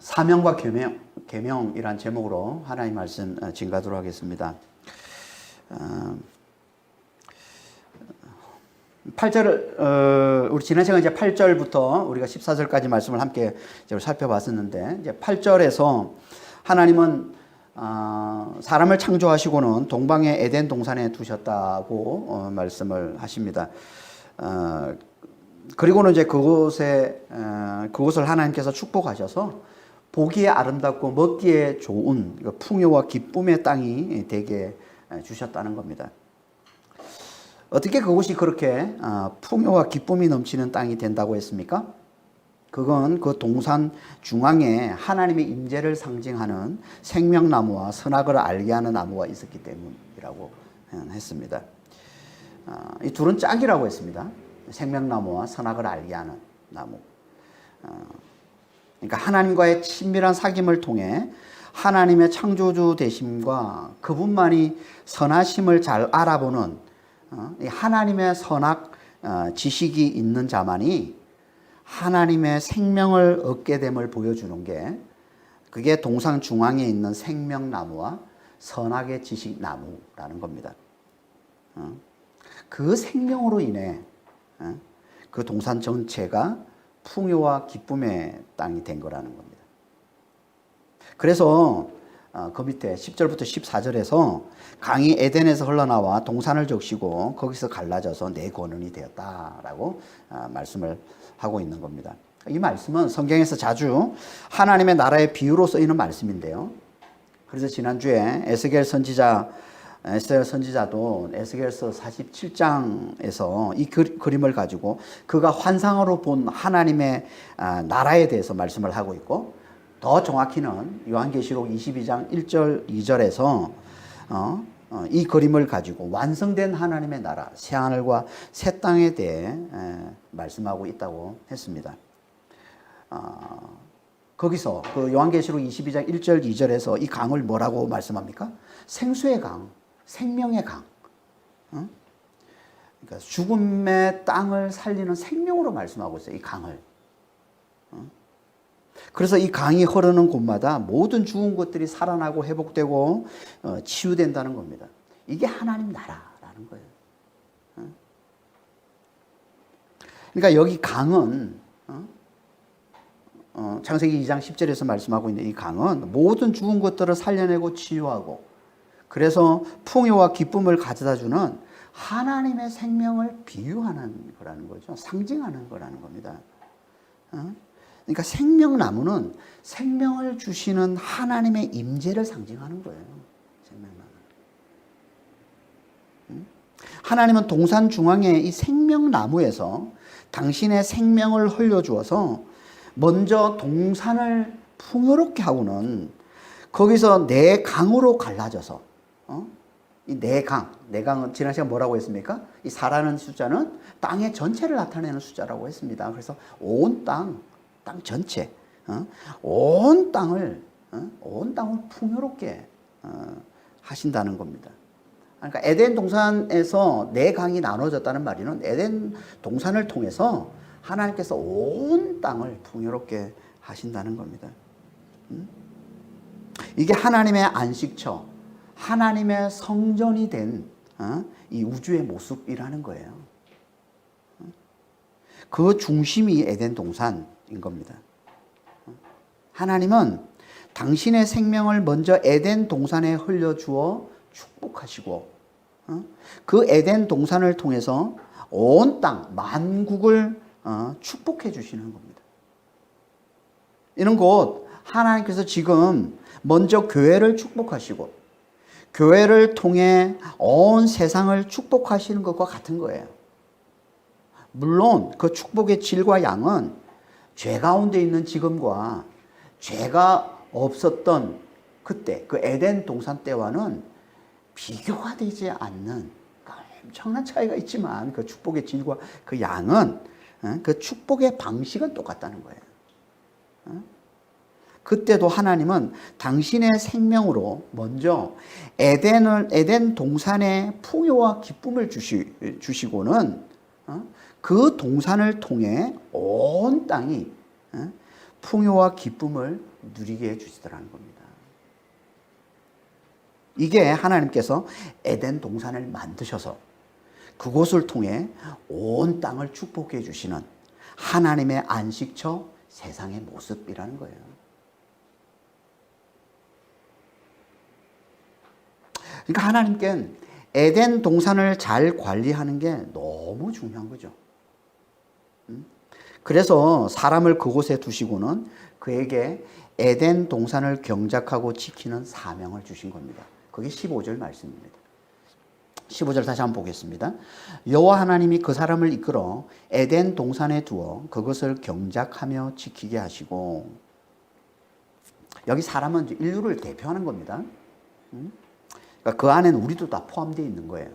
사명과 계명이란 제목으로 하나님 말씀 증가하도록 하겠습니다. 8절, 우리 지난 시간 이제 8절부터 우리가 14절까지 말씀을 함께 살펴봤었는데, 이제 8절에서 하나님은 사람을 창조하시고는 동방의 에덴 동산에 두셨다고 말씀을 하십니다. 그리고는 이제 그곳을 하나님께서 축복하셔서 보기에 아름답고 먹기에 좋은 풍요와 기쁨의 땅이 되게 주셨다는 겁니다. 어떻게 그곳이 그렇게 풍요와 기쁨이 넘치는 땅이 된다고 했습니까? 그건 그 동산 중앙에 하나님의 임재를 상징하는 생명나무와 선악을 알게 하는 나무가 있었기 때문이라고 했습니다. 이 둘은 짝이라고 했습니다. 생명나무와 선악을 알게 하는 나무. 그러니까 하나님과의 친밀한 사귐을 통해 하나님의 창조주 되심과 그분만이 선하심을 잘 알아보는 하나님의 선악 지식이 있는 자만이 하나님의 생명을 얻게 됨을 보여주는 게, 그게 동산 중앙에 있는 생명나무와 선악의 지식나무라는 겁니다. 그 생명으로 인해 그 동산 전체가 풍요와 기쁨의 땅이 된 거라는 겁니다. 그래서 그 밑에 10절부터 14절에서 강이 에덴에서 흘러나와 동산을 적시고 거기서 갈라져서 내 권원이 되었다라고 말씀을 하고 있는 겁니다. 이 말씀은 성경에서 자주 하나님의 나라의 비유로 쓰이는 말씀인데요. 그래서 지난주에 에스겔 선지자도 에스겔서 47장에서 이 그림을 가지고 그가 환상으로 본 하나님의 나라에 대해서 말씀을 하고 있고, 더 정확히는 요한계시록 22장 1절 2절에서 이 그림을 가지고 완성된 하나님의 나라, 새하늘과 새 땅에 대해 말씀하고 있다고 했습니다. 거기서 그 요한계시록 22장 1절 2절에서 이 강을 뭐라고 말씀합니까? 생수의 강, 생명의 강. 그러니까 죽음의 땅을 살리는 생명으로 말씀하고 있어요, 이 강을. 그래서 이 강이 흐르는 곳마다 모든 죽은 것들이 살아나고 회복되고 치유된다는 겁니다. 이게 하나님 나라라는 거예요. 그러니까 여기 강은 창세기 2장 10절에서 말씀하고 있는 이 강은 모든 죽은 것들을 살려내고 치유하고, 그래서 풍요와 기쁨을 가져다주는 하나님의 생명을 비유하는 거라는 거죠. 상징하는 거라는 겁니다. 그러니까 생명나무는 생명을 주시는 하나님의 임재를 상징하는 거예요. 생명나무. 하나님은 동산 중앙에 이 생명나무에서 당신의 생명을 흘려주어서 먼저 동산을 풍요롭게 하고는 거기서 내 강으로 갈라져서 이 내 강은 지난 시간 뭐라고 했습니까? 이 4라는 숫자는 땅의 전체를 나타내는 숫자라고 했습니다. 그래서 온 땅 전체, 온 땅을 풍요롭게 하신다는 겁니다. 그러니까 에덴 동산에서 내 강이 나눠졌다는 말이는 에덴 동산을 통해서 하나님께서 온 땅을 풍요롭게 하신다는 겁니다. 이게 하나님의 안식처, 하나님의 성전이 된 이 우주의 모습이라는 거예요. 그 중심이 에덴 동산인 겁니다. 하나님은 당신의 생명을 먼저 에덴 동산에 흘려주어 축복하시고, 그 에덴 동산을 통해서 온 땅, 만국을 축복해 주시는 겁니다. 이는 곧 하나님께서 지금 먼저 교회를 축복하시고 교회를 통해 온 세상을 축복하시는 것과 같은 거예요. 물론 그 축복의 질과 양은 죄 가운데 있는 지금과 죄가 없었던 그때, 그 에덴 동산 때와는 비교가 되지 않는 엄청난 차이가 있지만, 그 축복의 질과 그 양은, 그 축복의 방식은 똑같다는 거예요. 그때도 하나님은 당신의 생명으로 먼저 에덴 동산의 풍요와 기쁨을 주시고는 그 동산을 통해 온 땅이 풍요와 기쁨을 누리게 해주시더라는 겁니다. 이게 하나님께서 에덴 동산을 만드셔서 그곳을 통해 온 땅을 축복해 주시는 하나님의 안식처 세상의 모습이라는 거예요. 그러니까 하나님께는 에덴 동산을 잘 관리하는 게 너무 중요한 거죠. 그래서 사람을 그곳에 두시고는 그에게 에덴 동산을 경작하고 지키는 사명을 주신 겁니다. 그게 15절 말씀입니다. 15절 다시 한번 보겠습니다. 여호와 하나님이 그 사람을 이끌어 에덴 동산에 두어 그것을 경작하며 지키게 하시고, 여기 사람은 인류를 대표하는 겁니다. 그러니까 그 안에는 우리도 다 포함되어 있는 거예요.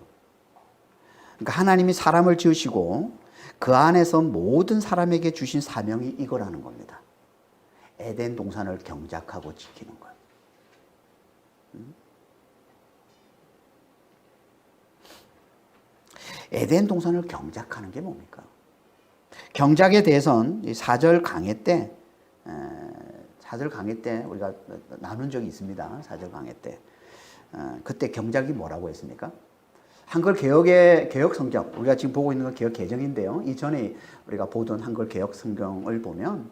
그러니까 하나님이 사람을 지으시고 그 안에서 모든 사람에게 주신 사명이 이거라는 겁니다. 에덴 동산을 경작하고 지키는 거예요. 에덴 동산을 경작하는 게 뭡니까? 경작에 대해서는 4절 강해 때 우리가 나눈 적이 있습니다. 4절 강해 때. 그때 경작이 뭐라고 했습니까? 한글 개혁 성경, 우리가 지금 보고 있는 건 개혁 개정인데요. 이전에 우리가 보던 한글 개혁 성경을 보면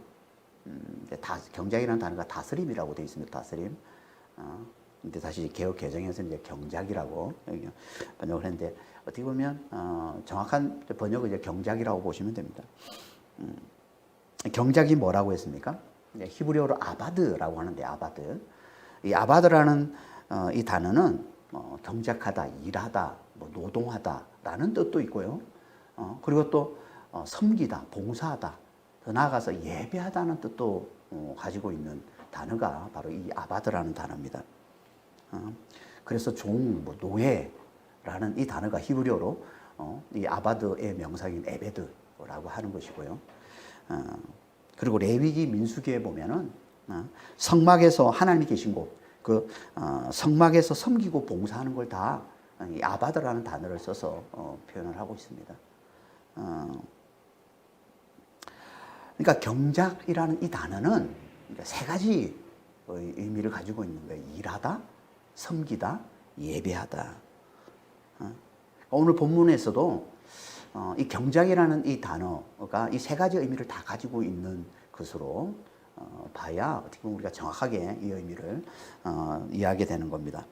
경작이라는 단어가 다스림이라고 되어 있습니다. 다스림. 근데 다시 개혁 개정에서 이제 경작이라고 번역을 했는데, 어떻게 보면 정확한 번역은 이제 경작이라고 보시면 됩니다. 경작이 뭐라고 했습니까? 히브리어로 아바드라고 하는데, 아바드. 이 아바드라는 이 단어는 경작하다, 일하다, 노동하다라는 뜻도 있고요. 그리고 또 섬기다, 봉사하다, 더 나아가서 예배하다는 뜻도 가지고 있는 단어가 바로 이 아바드라는 단어입니다. 그래서 종, 노예라는 이 단어가 히브리어로 이 아바드의 명사인 에베드라고 하는 것이고요. 그리고 레위기 민수기에 보면은 성막에서 하나님이 계신 곳, 그 성막에서 섬기고 봉사하는 걸 다 이 아바드라는 단어를 써서 표현을 하고 있습니다. 그러니까 경작이라는 이 단어는 세 가지 의미를 가지고 있는 거예요. 일하다, 섬기다, 예배하다. 오늘 본문에서도 이 경작이라는 이 단어가 이 세 가지 의미를 다 가지고 있는 것으로 봐야 어떻게 보면 우리가 정확하게 이 의미를 이해하게 되는 겁니다.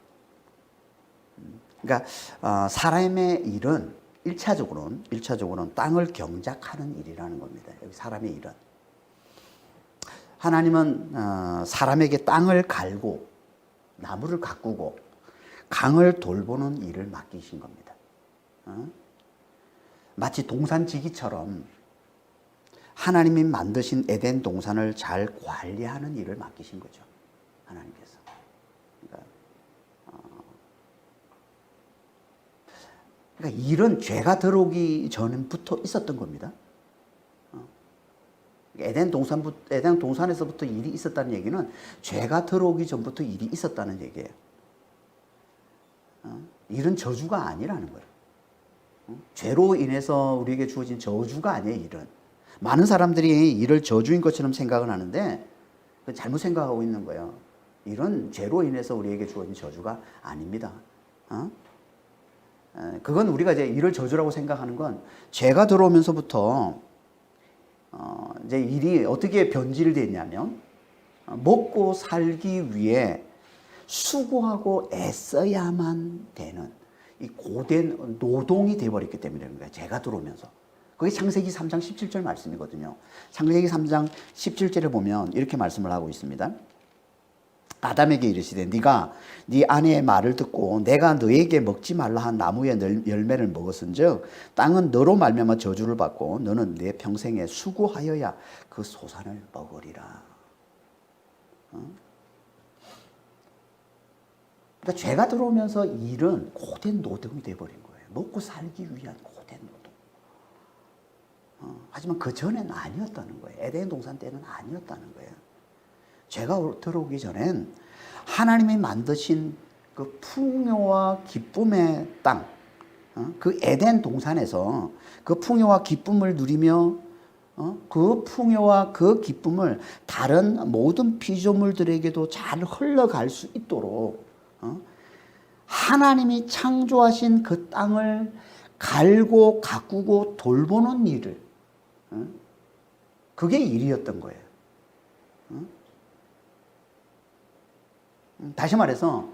그러니까 사람의 일은 1차적으로는 땅을 경작하는 일이라는 겁니다. 여기 사람의 일은. 하나님은 사람에게 땅을 갈고 나무를 가꾸고 강을 돌보는 일을 맡기신 겁니다. 마치 동산지기처럼 하나님이 만드신 에덴 동산을 잘 관리하는 일을 맡기신 거죠. 하나님께서. 그러니까 일은 죄가 들어오기 전부터 있었던 겁니다. 에덴 동산에서부터 일이 있었다는 얘기는 죄가 들어오기 전부터 일이 있었다는 얘기예요. 일은 저주가 아니라는 거예요. 죄로 인해서 우리에게 주어진 저주가 아니에요, 일은. 많은 사람들이 일을 저주인 것처럼 생각을 하는데 잘못 생각하고 있는 거예요. 일은 죄로 인해서 우리에게 주어진 저주가 아닙니다. 그건 우리가 이제 일을 저주라고 생각하는 건 죄가 들어오면서부터 이제 일이 어떻게 변질됐냐면 먹고 살기 위해 수고하고 애써야만 되는 이 고된 노동이 되어버렸기 때문에 그런 거예요. 죄가 들어오면서. 그게 창세기 3장 17절 말씀이거든요. 창세기 3장 17절에 보면 이렇게 말씀을 하고 있습니다. 아담에게 이르시되 네가 네 아내의 말을 듣고 내가 너에게 먹지 말라 한 나무의 열매를 먹었은즉 땅은 너로 말미암아 저주를 받고 너는 내 평생에 수고하여야 그 소산을 먹으리라. 그러니까 죄가 들어오면서 일은 고된 노동이 되어버린 거예요. 먹고 살기 위한 고된 노동. 하지만 그 전에는 아니었다는 거예요. 에덴 동산 때는 아니었다는 거예요. 죄가 들어오기 전엔 하나님이 만드신 그 풍요와 기쁨의 땅, 그 에덴 동산에서 그 풍요와 기쁨을 누리며 그 풍요와 그 기쁨을 다른 모든 피조물들에게도 잘 흘러갈 수 있도록 하나님이 창조하신 그 땅을 갈고 가꾸고 돌보는 일을, 그게 일이었던 거예요. 다시 말해서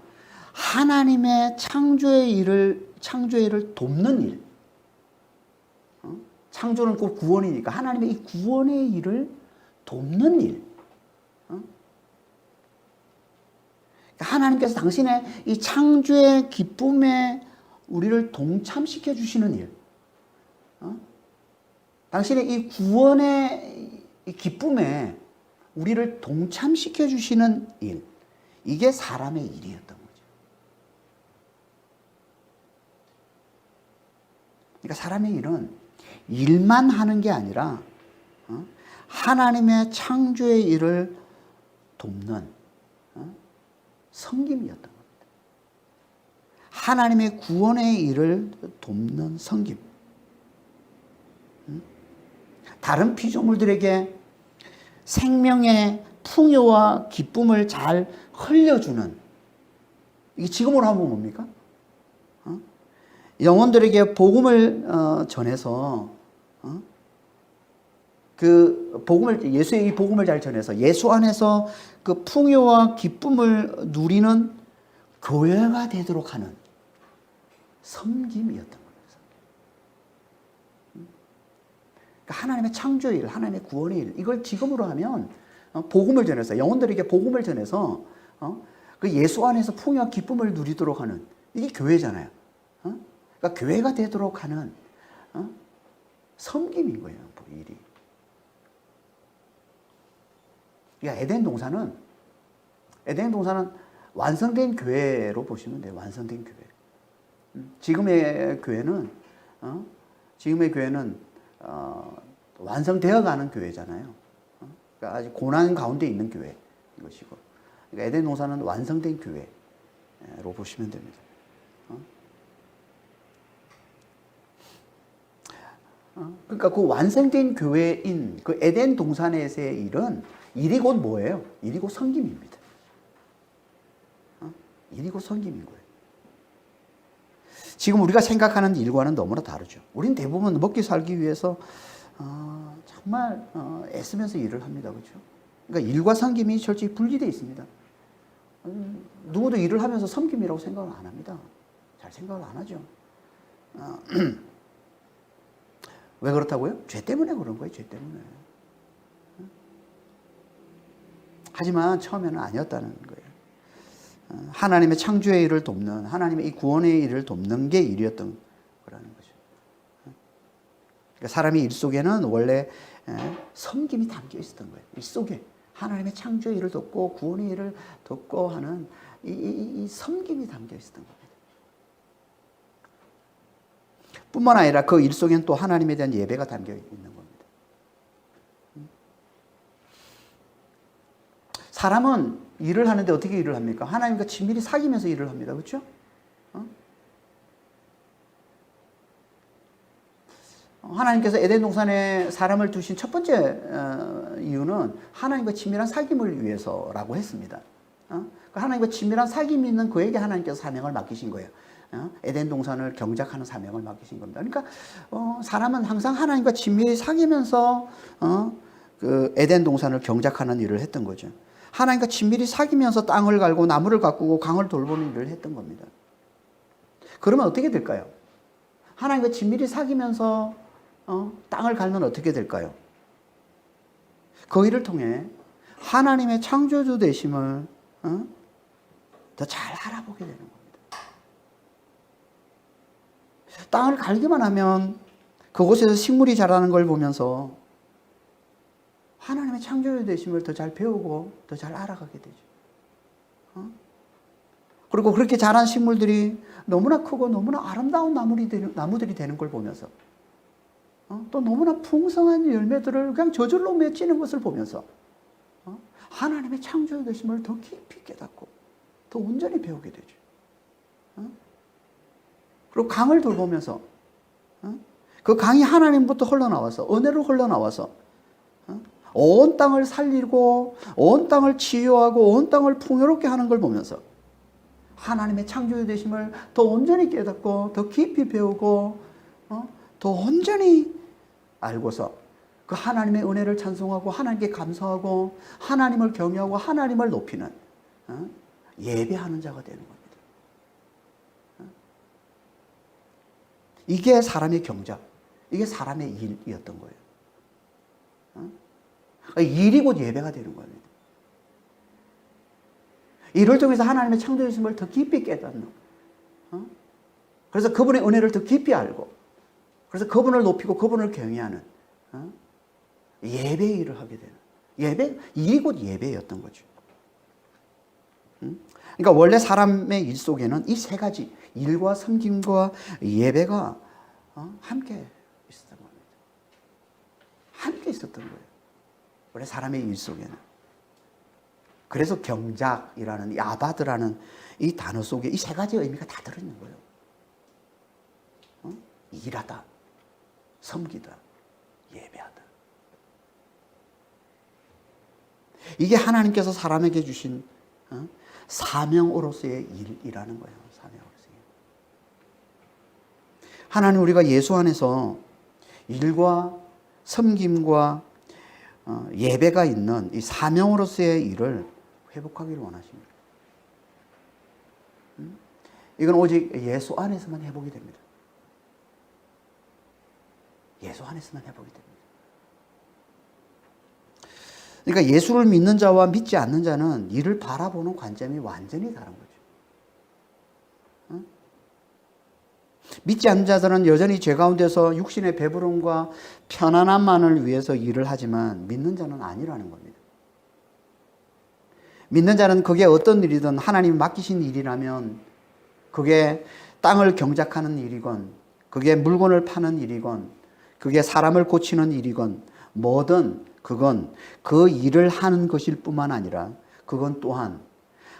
하나님의 창조의 일을 돕는 일. 창조는 곧 구원이니까 하나님의 이 구원의 일을 돕는 일. 하나님께서 당신의 이 창조의 기쁨에 우리를 동참시켜 주시는 일. 당신의 이 구원의 이 기쁨에 우리를 동참시켜 주시는 일. 이게 사람의 일이었던 거죠. 그러니까 사람의 일은 일만 하는 게 아니라 하나님의 창조의 일을 돕는 섬김이었던 겁니다. 하나님의 구원의 일을 돕는 섬김. 다른 피조물들에게 생명의 풍요와 기쁨을 잘 흘려주는, 이게 지금으로 하면 뭡니까? 영혼들에게 복음을 전해서 그 복음을, 예수의 이 복음을 잘 전해서 예수 안에서 그 풍요와 기쁨을 누리는 교회가 되도록 하는 섬김이었던 겁니다. 그러니까 하나님의 창조의 일, 하나님의 구원의 일, 이걸 지금으로 하면 복음을 전해서, 영혼들에게 복음을 전해서 그 예수 안에서 풍요와 기쁨을 누리도록 하는, 이게 교회잖아요. 그러니까 교회가 되도록 하는 섬김인 거예요, 그 일이. 그러니까 에덴 동산은 완성된 교회로 보시면 돼요. 완성된 교회. 지금의 교회는 완성되어 가는 교회잖아요. 그러니까 아직 고난 가운데 있는 교회 이것이고, 그러니까 에덴 동산은 완성된 교회로 보시면 됩니다. 그러니까 그 완성된 교회인 그 에덴 동산에서의 일이 곧 뭐예요? 일이 곧 섬김입니다. 일이 곧 섬김인 거예요. 지금 우리가 생각하는 일과는 너무나 다르죠. 우리는 대부분 먹기 살기 위해서 정말 애쓰면서 일을 합니다. 그렇죠? 그러니까 일과 섬김이 철저히 분리되어 있습니다. 누구도 일을 하면서 섬김이라고 생각을 안 합니다. 잘 생각을 안 하죠. 왜 그렇다고요? 죄 때문에 그런 거예요. 죄 때문에. 하지만 처음에는 아니었다는 거예요. 하나님의 창조의 일을 돕는, 하나님의 이 구원의 일을 돕는 게 일이었던 거라는 거죠. 그러니까 사람의 일 속에는 원래 섬김이 담겨 있었던 거예요. 이 속에 하나님의 창조의 일을 돕고 구원의 일을 돕고 하는 이 섬김이 담겨 있었던 겁니다. 뿐만 아니라 그 일 속에는 또 하나님에 대한 예배가 담겨 있는 겁니다. 사람은 일을 하는데 어떻게 일을 합니까? 하나님과 친밀히 사귀면서 일을 합니다. 그렇죠? 하나님께서 에덴 동산에 사람을 두신 첫 번째 이유는 하나님과 친밀한 사귐을 위해서라고 했습니다. 하나님과 친밀한 사귐이 있는 그에게 하나님께서 사명을 맡기신 거예요. 에덴 동산을 경작하는 사명을 맡기신 겁니다. 그러니까 사람은 항상 하나님과 친밀히 사귀면서 그 에덴 동산을 경작하는 일을 했던 거죠. 하나님과 친밀히 사귀면서 땅을 갈고 나무를 가꾸고 강을 돌보는 일을 했던 겁니다. 그러면 어떻게 될까요? 하나님과 친밀히 사귀면서 땅을 갈면 어떻게 될까요? 그 일을 통해 하나님의 창조주 되심을 더 잘 알아보게 되는 겁니다. 땅을 갈기만 하면 그곳에서 식물이 자라는 걸 보면서 하나님의 창조주 되심을 더 잘 배우고 더 잘 알아가게 되죠. 그리고 그렇게 자란 식물들이 너무나 크고 너무나 아름다운 나무들이 되는 걸 보면서 또 너무나 풍성한 열매들을 그냥 저절로 맺히는 것을 보면서 하나님의 창조주 되심을 더 깊이 깨닫고 더 온전히 배우게 되죠. 그리고 강을 돌보면서 그 강이 하나님부터 흘러나와서 은혜로 흘러나와서 온 땅을 살리고 온 땅을 치유하고 온 땅을 풍요롭게 하는 걸 보면서 하나님의 창조주 되심을 더 온전히 깨닫고 더 깊이 배우고 더 온전히 알고서 그 하나님의 은혜를 찬송하고 하나님께 감사하고 하나님을 경외하고 하나님을 높이는 예배하는 자가 되는 겁니다. 이게 사람의 경작, 이게 사람의 일이었던 거예요. 일이 곧 예배가 되는 겁니다. 이를 통해서 하나님의 창조주심을 더 깊이 깨닫는, 그래서 그분의 은혜를 더 깊이 알고, 그래서 그분을 높이고 그분을 경외하는 예배의 일을 하게 되는, 일이 곧 예배였던 거죠. 그러니까 원래 사람의 일 속에는 이 세 가지, 일과 섬김과 예배가 함께 있었던 겁니다. 함께 있었던 거예요. 원래 사람의 일 속에는. 그래서 경작이라는, 야바드라는 이 단어 속에 이 세 가지 의미가 다 들어있는 거예요. 일하다, 섬기다, 예배하다. 이게 하나님께서 사람에게 주신 사명으로서의 일이라는 거예요. 사명으로서의. 하나님 우리가 예수 안에서 일과 섬김과 예배가 있는 이 사명으로서의 일을 회복하기를 원하십니다. 이건 오직 예수 안에서만 회복이 됩니다. 예수 안에서만 회복이 됩니다. 그러니까 예수를 믿는 자와 믿지 않는 자는 이를 바라보는 관점이 완전히 다른 거죠. 믿지 않는 자들은 여전히 죄 가운데서 육신의 배부름과 편안함만을 위해서 일을 하지만 믿는 자는 아니라는 겁니다. 믿는 자는 그게 어떤 일이든 하나님이 맡기신 일이라면 그게 땅을 경작하는 일이건 그게 물건을 파는 일이건 그게 사람을 고치는 일이건 뭐든 그건 그 일을 하는 것일 뿐만 아니라 그건 또한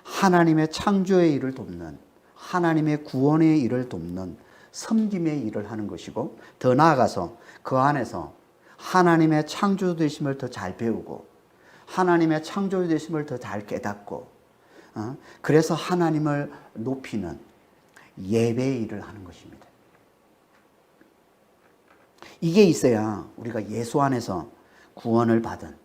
하나님의 창조의 일을 돕는, 하나님의 구원의 일을 돕는 섬김의 일을 하는 것이고, 더 나아가서 그 안에서 하나님의 창조 되심을 더 잘 배우고 하나님의 창조 되심을 더 잘 깨닫고 그래서 하나님을 높이는 예배의 일을 하는 것입니다. 이게 있어야 우리가 예수 안에서 구원을 받은,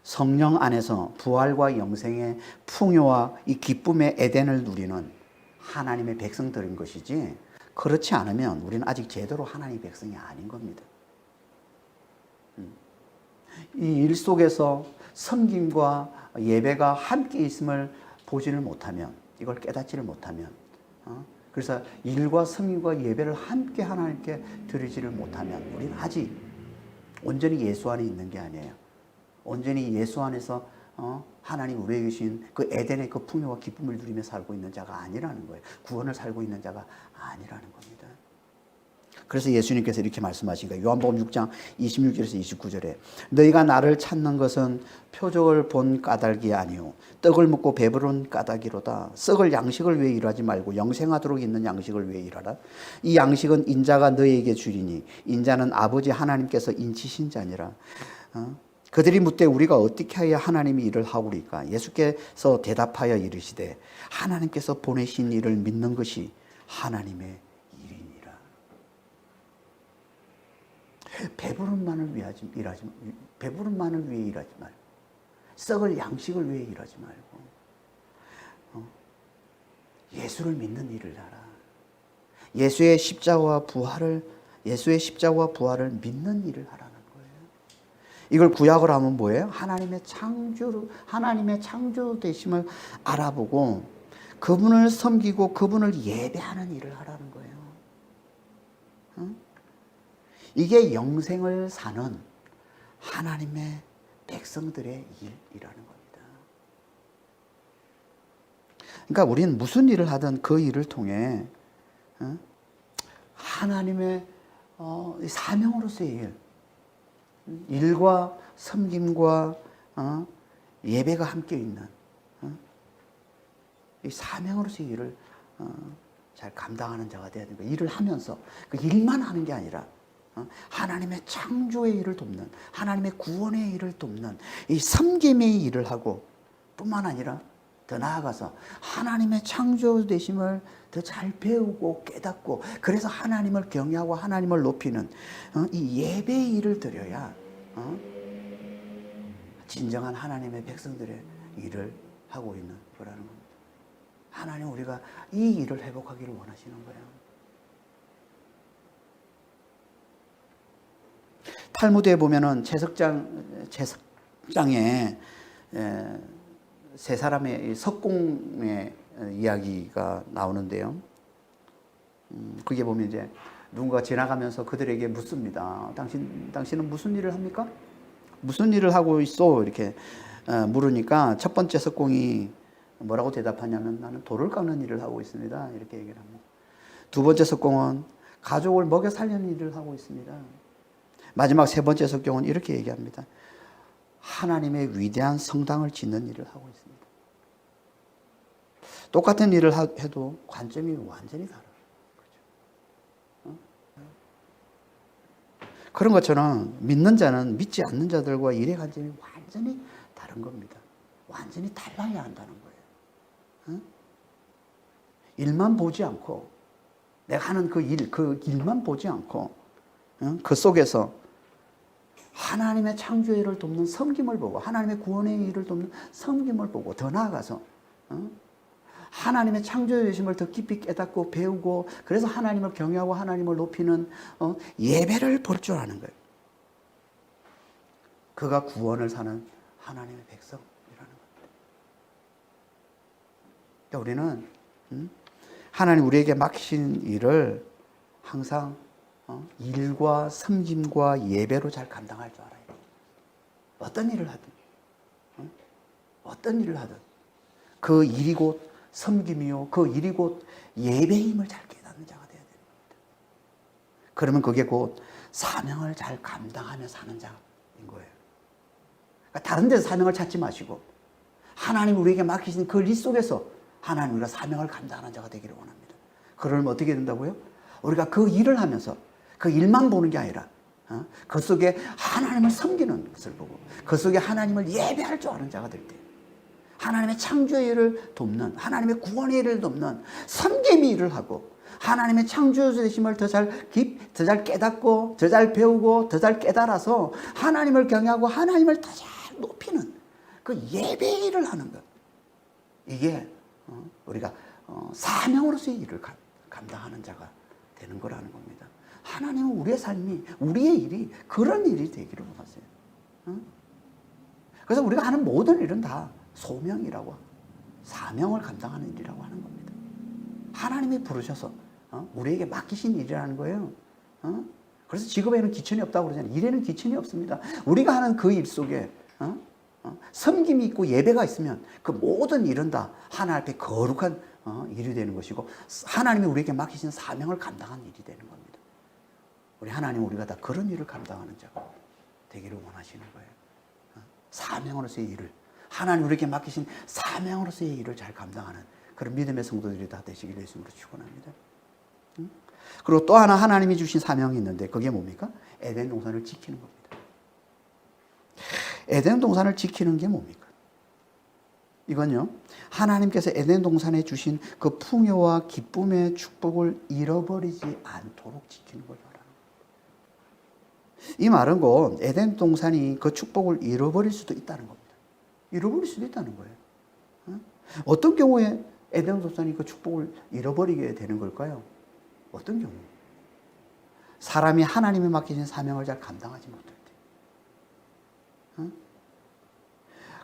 성령 안에서 부활과 영생의 풍요와 이 기쁨의 에덴을 누리는 하나님의 백성들인 것이지, 그렇지 않으면 우리는 아직 제대로 하나님의 백성이 아닌 겁니다. 이 일 속에서 섬김과 예배가 함께 있음을 보지를 못하면, 이걸 깨닫지를 못하면, 그래서 일과 섬김과 예배를 함께 하나님께 드리지를 못하면 우리는 아직 온전히 예수 안에 있는 게 아니에요. 온전히 예수 안에서 하나님 우리에게 주신 그 에덴의 그 풍요와 기쁨을 누리며 살고 있는 자가 아니라는 거예요. 구원을 살고 있는 자가 아니라는 겁니다. 그래서 예수님께서 이렇게 말씀하신 거예요. 요한복음 6장 26절에서 29절에 너희가 나를 찾는 것은 표적을 본 까닭이 아니오 떡을 먹고 배부른 까닭이로다. 썩을 양식을 위해 일하지 말고 영생하도록 있는 양식을 위해 일하라. 이 양식은 인자가 너희에게 주리니 인자는 아버지 하나님께서 인치신 자니라. 그들이 묻되 우리가 어떻게 하여 하나님이 일을 하오리까? 예수께서 대답하여 이르시되 하나님께서 보내신 일을 믿는 것이 하나님의 일이니라. 배부른만을 위해 일하지 말고 썩을 양식을 위해 일하지 말고 예수를 믿는 일을 하라. 예수의 십자가와 부활을 믿는 일을 하라는 거예요. 이걸 구약을 하면 뭐예요? 하나님의 창조 되심을 알아보고 그분을 섬기고 그분을 예배하는 일을 하라는 거예요. 이게 영생을 사는 하나님의 백성들의 일이라는 겁니다. 그러니까 우리는 무슨 일을 하든 그 일을 통해 하나님의 사명으로서의 일, 일과 섬김과 예배가 함께 있는 이 사명으로서의 일을 잘 감당하는 자가 되어야 됩니다. 일을 하면서 그 일만 하는 게 아니라 하나님의 창조의 일을 돕는, 하나님의 구원의 일을 돕는 이 섬김의 일을 하고, 뿐만 아니라 더 나아가서 하나님의 창조되심을 더 잘 배우고 깨닫고, 그래서 하나님을 경외하고 하나님을 높이는 이 예배의 일을 드려야 진정한 하나님의 백성들의 일을 하고 있는 거라는 겁니다. 하나님, 우리가 이 일을 회복하기를 원하시는 거예요. 탈무드에 보면은 채석장에 세 사람의 석공의 이야기가 나오는데요. 그게 보면 이제 누군가 지나가면서 그들에게 묻습니다. 당신은 무슨 일을 합니까? 무슨 일을 하고 있어? 이렇게 물으니까 첫 번째 석공이 뭐라고 대답하냐면, 나는 돌을 깎는 일을 하고 있습니다. 이렇게 얘기를 합니다. 두 번째 석공은 가족을 먹여 살리는 일을 하고 있습니다. 마지막 세 번째 석공은 이렇게 얘기합니다. 하나님의 위대한 성당을 짓는 일을 하고 있습니다. 똑같은 일을 해도 관점이 완전히 다르죠. 그런 것처럼 믿는 자는 믿지 않는 자들과 일의 관점이 완전히 다른 겁니다. 완전히 달라야 한다는 거예요. 일만 보지 않고, 내가 하는 그 일만 보지 않고, 그 속에서 하나님의 창조의 일을 돕는 섬김을 보고, 하나님의 구원의 일을 돕는 섬김을 보고, 더 나아가서 하나님의 창조의 되심을 더 깊이 깨닫고 배우고, 그래서 하나님을 경외하고 하나님을 높이는 예배를 볼 줄 아는 거예요. 그가 구원을 사는 하나님의 백성이라는 겁니다. 그러니까 우리는 하나님 우리에게 맡기신 일을 항상 일과 섬김과 예배로 잘 감당할 줄 알아요. 어떤 일을 하든 그 일이 곧 섬김이요, 그 일이 곧 예배임을 잘 깨닫는 자가 되어야 됩니다. 그러면 그게 곧 사명을 잘 감당하며 사는 자인 거예요. 그러니까 다른 데서 사명을 찾지 마시고, 하나님 우리에게 맡기신 그 일 속에서 하나님 우리가 사명을 감당하는 자가 되기를 원합니다. 그러면 어떻게 된다고요? 우리가 그 일을 하면서 그 일만 보는 게 아니라 그 속에 하나님을 섬기는 것을 보고, 그 속에 하나님을 예배할 줄 아는 자가 될 때, 하나님의 창조의 일을 돕는, 하나님의 구원의 일을 돕는 섬김의 일을 하고, 하나님의 창조되심을 더 잘 깨닫고, 더 잘 배우고, 더 잘 깨달아서 하나님을 경외하고 하나님을 더 잘 높이는 그 예배의 일을 하는 것. 이게 우리가 사명으로서의 일을 감당하는 자가 되는 거라는 겁니다. 하나님은 우리의 삶이, 우리의 일이 그런 일이 되기를 원하세요. 그래서 우리가 하는 모든 일은 다 소명이라고, 사명을 감당하는 일이라고 하는 겁니다. 하나님이 부르셔서 우리에게 맡기신 일이라는 거예요. 그래서 직업에는 기천이 없다고 그러잖아요. 일에는 기천이 없습니다. 우리가 하는 그 일 속에 섬김이 있고 예배가 있으면 그 모든 일은 다 하나님 앞에 거룩한 일이 되는 것이고, 하나님이 우리에게 맡기신 사명을 감당하는 일이 되는 겁니다. 우리 하나님, 우리가 다 그런 일을 감당하는 자가 되기를 원하시는 거예요. 사명으로서의 일을, 하나님 우리에게 맡기신 사명으로서의 일을 잘 감당하는 그런 믿음의 성도들이 다 되시기를 예수님으로 축원합니다. 그리고 또 하나 하나님이 주신 사명이 있는데, 그게 뭡니까? 에덴 동산을 지키는 겁니다. 에덴 동산을 지키는 게 뭡니까? 이건요, 하나님께서 에덴 동산에 주신 그 풍요와 기쁨의 축복을 잃어버리지 않도록 지키는 걸 말하는 거예요. 이 말은 곧 에덴 동산이 그 축복을 잃어버릴 수도 있다는 겁니다. 잃어버릴 수도 있다는 거예요. 어떤 경우에 에덴 동산이 그 축복을 잃어버리게 되는 걸까요? 어떤 경우? 사람이 하나님이 맡기신 사명을 잘 감당하지 못할 때,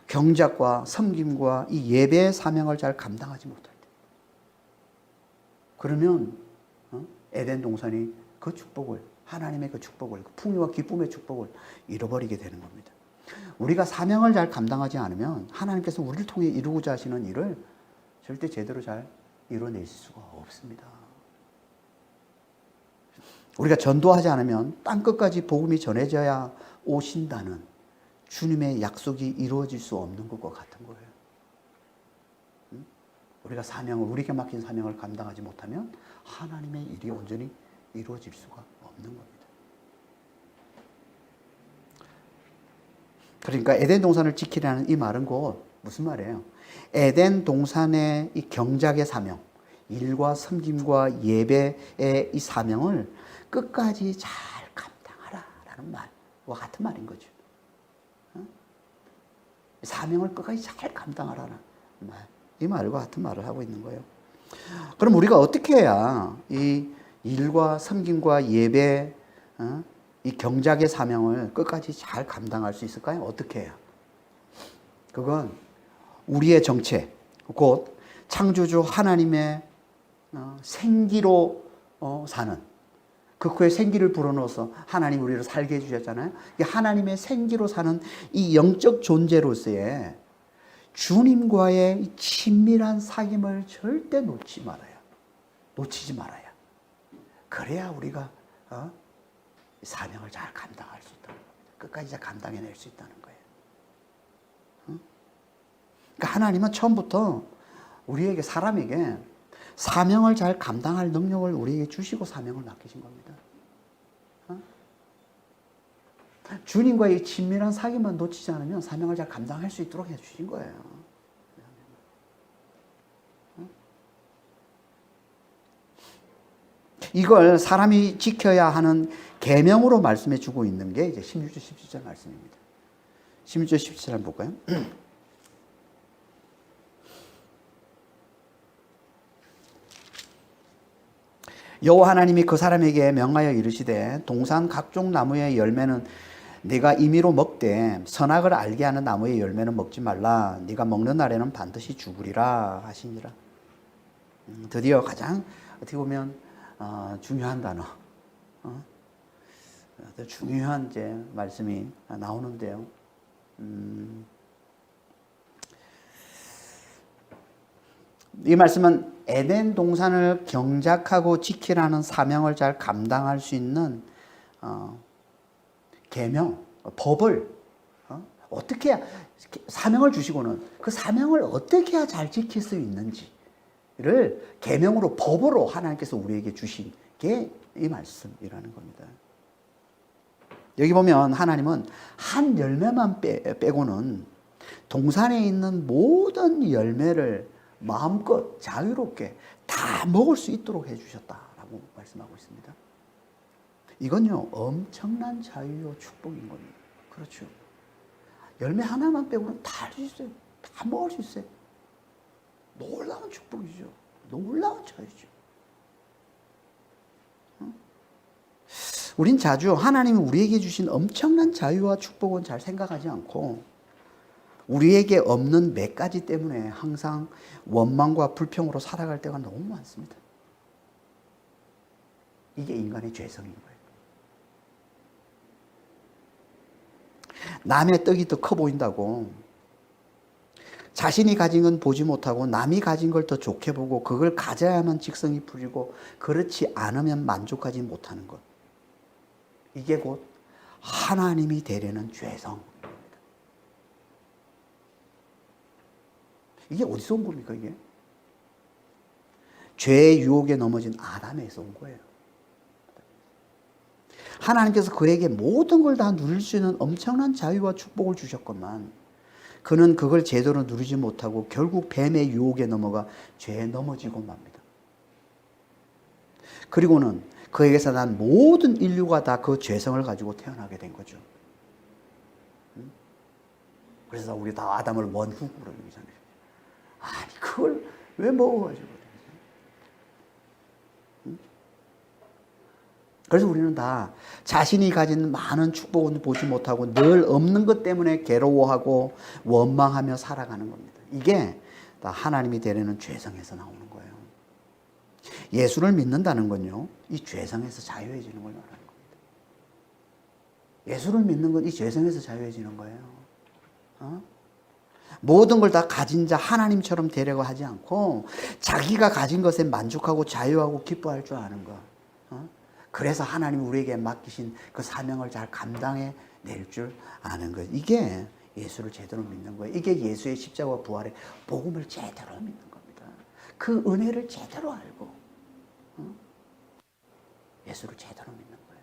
경작과 섬김과 이 예배의 사명을 잘 감당하지 못할 때, 그러면 에덴 동산이 그 축복을, 하나님의 그 축복을, 그 풍요와 기쁨의 축복을 잃어버리게 되는 겁니다. 우리가 사명을 잘 감당하지 않으면 하나님께서 우리를 통해 이루고자 하시는 일을 절대 제대로 잘 이뤄낼 수가 없습니다. 우리가 전도하지 않으면 땅끝까지 복음이 전해져야 오신다는 주님의 약속이 이루어질 수 없는 것과 같은 거예요. 우리가 우리에게 맡긴 사명을 감당하지 못하면 하나님의 일이 온전히 이루어질 수가 없는 겁니다. 그러니까 에덴 동산을 지키라는 이 말은 곧 무슨 말이에요? 에덴 동산의 이 경작의 사명, 일과 섬김과 예배의 이 사명을 끝까지 잘 감당하라라는 말과 같은 말인 거죠. 사명을 끝까지 잘 감당하라는 말, 이 말과 같은 말을 하고 있는 거예요. 그럼 우리가 어떻게 해야 이 일과 섬김과 예배, 이 경작의 사명을 끝까지 잘 감당할 수 있을까요? 어떻게 해야? 그건 우리의 정체, 곧 창조주 하나님의 생기로 사는, 그 후에 생기를 불어넣어서 하나님 우리를 살게 해주셨잖아요. 하나님의 생기로 사는 이 영적 존재로서의 주님과의 친밀한 사귐을 절대 놓치지 말아야. 그래야 우리가 사명을 잘 감당할 수 있다는 겁니다. 끝까지 잘 감당해낼 수 있다는 거예요. 그러니까 하나님은 처음부터 우리에게, 사람에게 사명을 잘 감당할 능력을 우리에게 주시고 사명을 맡기신 겁니다. 주님과의 친밀한 사귐만 놓치지 않으면 사명을 잘 감당할 수 있도록 해주신 거예요. 이걸 사람이 지켜야 하는 계명으로 말씀해 주고 있는 게 이제 16절, 17절 말씀입니다. 16절, 17절 한번 볼까요? 여호와 하나님이 그 사람에게 명하여 이르시되 동산 각종 나무의 열매는 네가 임의로 먹되 선악을 알게 하는 나무의 열매는 먹지 말라. 네가 먹는 날에는 반드시 죽으리라 하시니라. 드디어 가장 어떻게 보면 중요한 단어, 중요한 이제 말씀이 나오는데요. 이 말씀은 에덴 동산을 경작하고 지키라는 사명을 잘 감당할 수 있는 계명, 법을 어떻게 해야, 사명을 주시고는 그 사명을 어떻게 해야 잘 지킬 수 있는지를 계명으로, 법으로 하나님께서 우리에게 주신 게 이 말씀이라는 겁니다. 여기 보면 하나님은 한 열매만 빼고는 동산에 있는 모든 열매를 마음껏 자유롭게 다 먹을 수 있도록 해주셨다라고 말씀하고 있습니다. 이건요, 엄청난 자유요 축복인 겁니다. 그렇죠. 열매 하나만 빼고는 다 할 수 있어요. 다 먹을 수 있어요. 놀라운 축복이죠. 놀라운 자유죠. 우린 자주 하나님이 우리에게 주신 엄청난 자유와 축복은 잘 생각하지 않고 우리에게 없는 몇 가지 때문에 항상 원망과 불평으로 살아갈 때가 너무 많습니다. 이게 인간의 죄성인 거예요. 남의 떡이 더 커 보인다고 자신이 가진 건 보지 못하고 남이 가진 걸 더 좋게 보고 그걸 가져야만 직성이 풀리고 그렇지 않으면 만족하지 못하는 것. 이게 곧 하나님이 되려는 죄성입니다. 이게 어디서 온 겁니까, 이게? 죄의 유혹에 넘어진 아담에서 온 거예요. 하나님께서 그에게 모든 걸 다 누릴 수 있는 엄청난 자유와 축복을 주셨건만 그는 그걸 제대로 누리지 못하고 결국 뱀의 유혹에 넘어가 죄에 넘어지고 맙니다. 그리고는 그에게서 난 모든 인류가 다 그 죄성을 가지고 태어나게 된 거죠. 그래서 우리 다 아담을 원후 그러는 거잖아요. 아니 그걸 왜 먹어가지고. 그래서 우리는 다 자신이 가진 많은 축복은 보지 못하고 늘 없는 것 때문에 괴로워하고 원망하며 살아가는 겁니다. 이게 다 하나님이 되려는 죄성에서 나오는 거예요. 예수를 믿는다는 건요, 이 죄성에서 자유해지는 걸 말하는 겁니다. 예수를 믿는 건 이 죄성에서 자유해지는 거예요. 모든 걸 다 가진 자 하나님처럼 되려고 하지 않고 자기가 가진 것에 만족하고 자유하고 기뻐할 줄 아는 것. 그래서 하나님이 우리에게 맡기신 그 사명을 잘 감당해 낼 줄 아는 것. 이게 예수를 제대로 믿는 거예요. 이게 예수의 십자가와 부활의 복음을 제대로 믿는 겁니다. 그 은혜를 제대로 알고 예수를 제대로 믿는 거예요.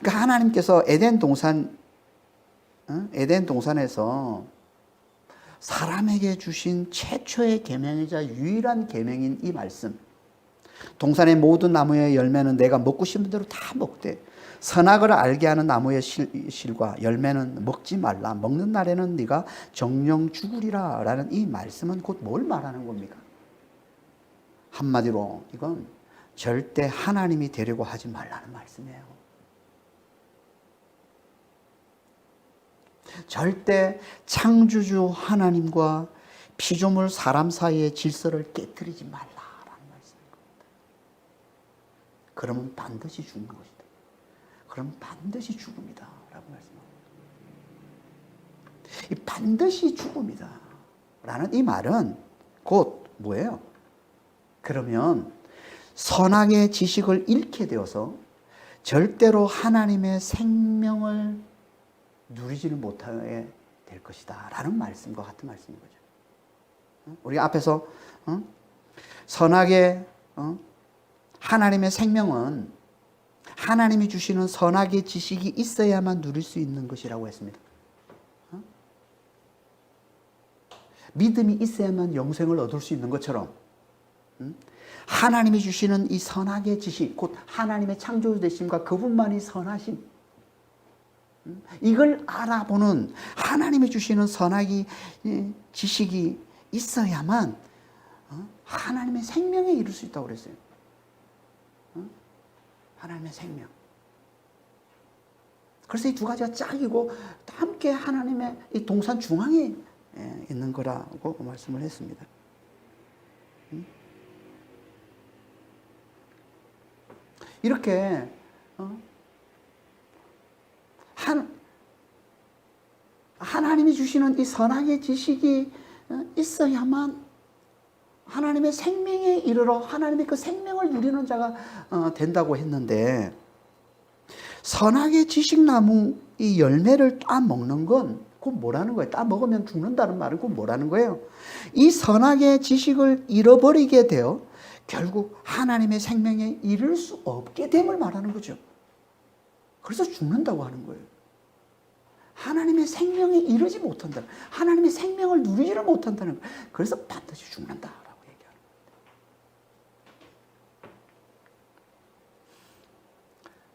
그러니까 하나님께서 에덴 동산에서 사람에게 주신 최초의 계명이자 유일한 계명인 이 말씀. 동산의 모든 나무의 열매는 내가 먹고 싶은 대로 다 먹되 선악을 알게 하는 나무의 실과 열매는 먹지 말라. 먹는 날에는 네가 정령 죽으리라. 라는 이 말씀은 곧 뭘 말하는 겁니까? 한마디로 이건 절대 하나님이 되려고 하지 말라는 말씀이에요. 절대 창조주 하나님과 피조물 사람 사이의 질서를 깨뜨리지 말라라는 말씀입니다. 그러면 반드시 죽는 것이다. 그럼 반드시 죽음이다 라고 말씀합니다. 이 반드시 죽음이다 라는 이 말은 곧 뭐예요? 그러면 선악의 지식을 잃게 되어서 절대로 하나님의 생명을 누리지는 못하게 될 것이다 라는 말씀과 같은 말씀인 거죠. 우리가 앞에서 선악의 하나님의 생명은 하나님이 주시는 선악의 지식이 있어야만 누릴 수 있는 것이라고 했습니다. 믿음이 있어야만 영생을 얻을 수 있는 것처럼 하나님이 주시는 이 선악의 지식, 곧 하나님의 창조되심과 그분만이 선하심, 이걸 알아보는 하나님이 주시는 선악의 지식이 있어야만 하나님의 생명에 이룰 수 있다고 그랬어요. 하나님의 생명. 그래서 이 두 가지가 짝이고 함께 하나님의 이 동산 중앙에 있는 거라고 말씀을 했습니다. 이렇게 하나님이 주시는 이 선악의 지식이 있어야만 하나님의 생명에 이르러 하나님의 그 생명을 누리는 자가 된다고 했는데, 선악의 지식나무 이 열매를 따먹는 건 그건 뭐라는 거예요? 따먹으면 죽는다는 말은 그건 뭐라는 거예요? 이 선악의 지식을 잃어버리게 되어 결국 하나님의 생명에 이를 수 없게 됨을 말하는 거죠. 그래서 죽는다고 하는 거예요. 하나님의 생명에 이르지 못한다. 하나님의 생명을 누리지를 못한다는 거예요. 그래서 반드시 죽는다라고 얘기하는 겁니다.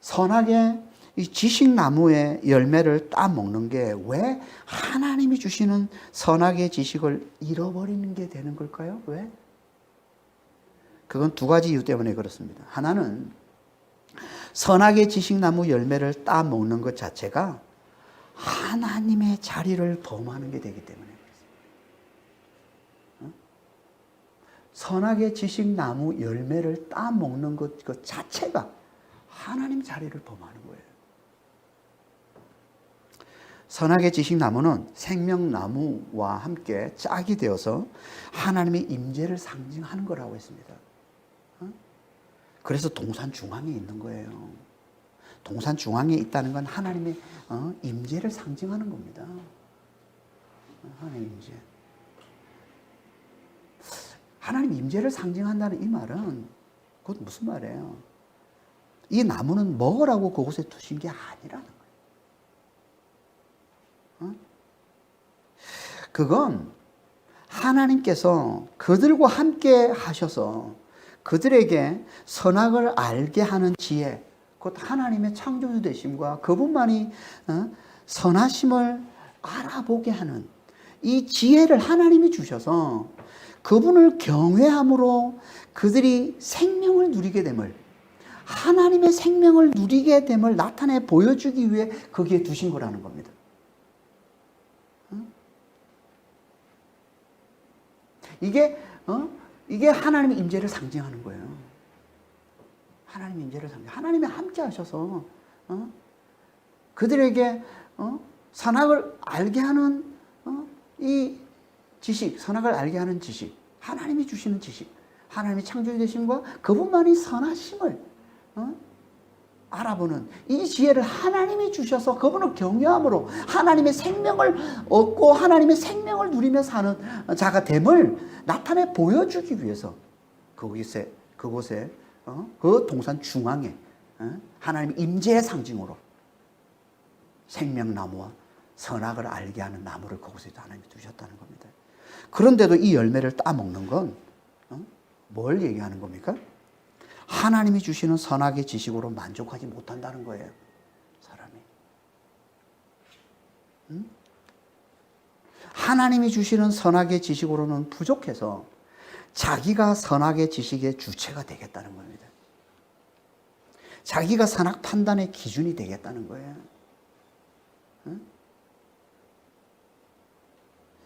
선악의 이 지식나무의 열매를 따먹는 게 왜 하나님이 주시는 선악의 지식을 잃어버리는 게 되는 걸까요? 왜? 그건 두 가지 이유 때문에 그렇습니다. 하나는 선악의 지식나무 열매를 따먹는 것 자체가 하나님의 자리를 범하는 게 되기 때문에 그렇습니다. 선악의 지식나무 열매를 따먹는 것 자체가 하나님 자리를 범하는 거예요. 선악의 지식나무는 생명나무와 함께 짝이 되어서 하나님의 임재를 상징하는 거라고 했습니다. 그래서 동산 중앙에 있는 거예요. 동산 중앙에 있다는 건 하나님의 임재를 상징하는 겁니다. 하나님의 임재. 하나님 임재를 상징한다는 이 말은 그것 무슨 말이에요? 이 나무는 먹으라고 그곳에 두신 게 아니라는 거예요. 그건 하나님께서 그들과 함께 하셔서 그들에게 선악을 알게 하는 지혜, 곧 하나님의 창조주 되심과 그분만이 선하심을 알아보게 하는 이 지혜를 하나님이 주셔서 그분을 경외함으로 그들이 생명을 누리게 됨을, 하나님의 생명을 누리게 됨을 나타내 보여주기 위해 거기에 두신 거라는 겁니다. 이게 하나님의 임재를 상징하는 거예요. 하나님의 임재를 하나님이 함께 하셔서 그들에게 선악을 알게 하는 이 지식, 선악을 알게 하는 지식, 하나님이 주시는 지식, 하나님의 창조되심과 그분만이 선하심을 알아보는 이 지혜를 하나님이 주셔서 그분을 경외함으로 하나님의 생명을 얻고 하나님의 생명을 누리며 사는 자가 됨을 나타내 보여주기 위해서 그곳에 그 동산 중앙에 하나님의 임재의 상징으로 생명나무와 선악을 알게 하는 나무를 그곳에 하나님이 두셨다는 겁니다. 그런데도 이 열매를 따먹는 건 뭘 얘기하는 겁니까? 하나님이 주시는 선악의 지식으로 만족하지 못한다는 거예요. 사람이. 하나님이 주시는 선악의 지식으로는 부족해서 자기가 선악의 지식의 주체가 되겠다는 겁니다. 자기가 선악 판단의 기준이 되겠다는 거예요.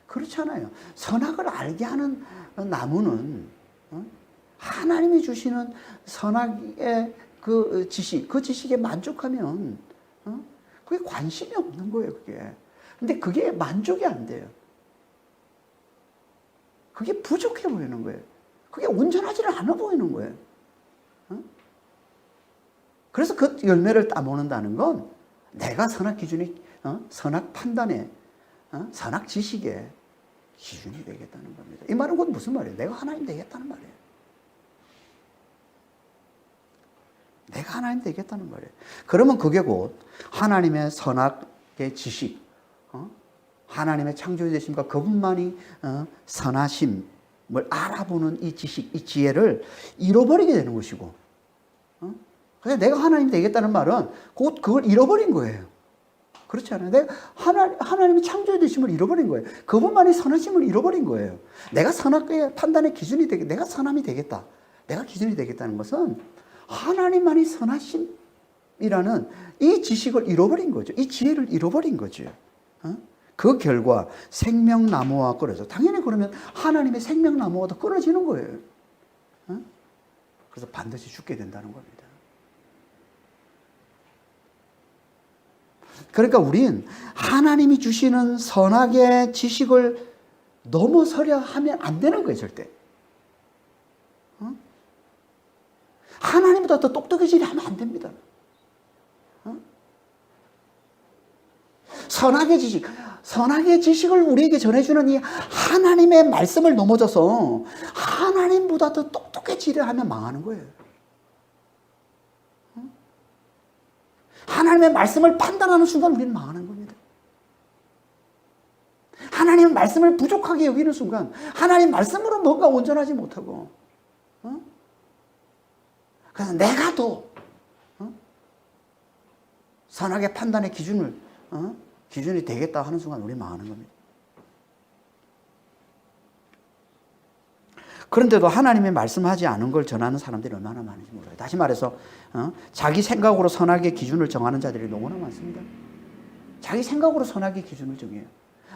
그렇잖아요. 선악을 알게 하는 나무는 하나님이 주시는 선악의 그 지식, 그 지식에 만족하면 그게 관심이 없는 거예요, 그게. 근데 그게 만족이 안 돼요. 그게 부족해 보이는 거예요. 그게 온전하지를 않아 보이는 거예요. 그래서 그 열매를 따먹는다는 건 내가 선악 기준이, 선악 판단에, 선악 지식에 기준이 되겠다는 겁니다. 이 말은 곧 무슨 말이에요? 내가 하나님 되겠다는 말이에요. 내가 하나님 되겠다는 말이에요. 그러면 그게 곧 하나님의 선악의 지식, 하나님의 창조주 되심과 그분만이 선하심을 알아보는 이 지식, 이 지혜를 잃어버리게 되는 것이고, 그래서 내가 하나님 되겠다는 말은 곧 그걸 잃어버린 거예요. 그렇지 않아요? 내가 하나님이 창조주 되심을 잃어버린 거예요. 그분만이 선하심을 잃어버린 거예요. 내가 선악의 판단의 기준이 내가 선함이 되겠다. 내가 기준이 되겠다는 것은 하나님만이 선하심이라는 이 지식을 잃어버린 거죠. 이 지혜를 잃어버린 거죠. 그 결과 생명나무와 끊어져. 당연히 그러면 하나님의 생명나무와도 끊어지는 거예요. 그래서 반드시 죽게 된다는 겁니다. 그러니까 우린 하나님이 주시는 선악의 지식을 넘어서려 하면 안 되는 거예요, 절대. 하나님보다 더 똑똑해지려 하면 안 됩니다. 선악의 지식을 우리에게 전해주는 이 하나님의 말씀을 넘어져서 하나님보다 더 똑똑해지려 하면 망하는 거예요. 하나님의 말씀을 판단하는 순간 우리는 망하는 겁니다. 하나님의 말씀을 부족하게 여기는 순간 하나님 말씀으로 뭔가 온전하지 못하고 그래서 내가 더 선악의 판단의 기준이 되겠다 하는 순간 우리 망하는 겁니다. 그런데도 하나님의 말씀하지 않은 걸 전하는 사람들이 얼마나 많은지 몰라요. 다시 말해서 자기 생각으로 선악의 기준을 정하는 자들이 너무나 많습니다. 자기 생각으로 선악의 기준을 정해요.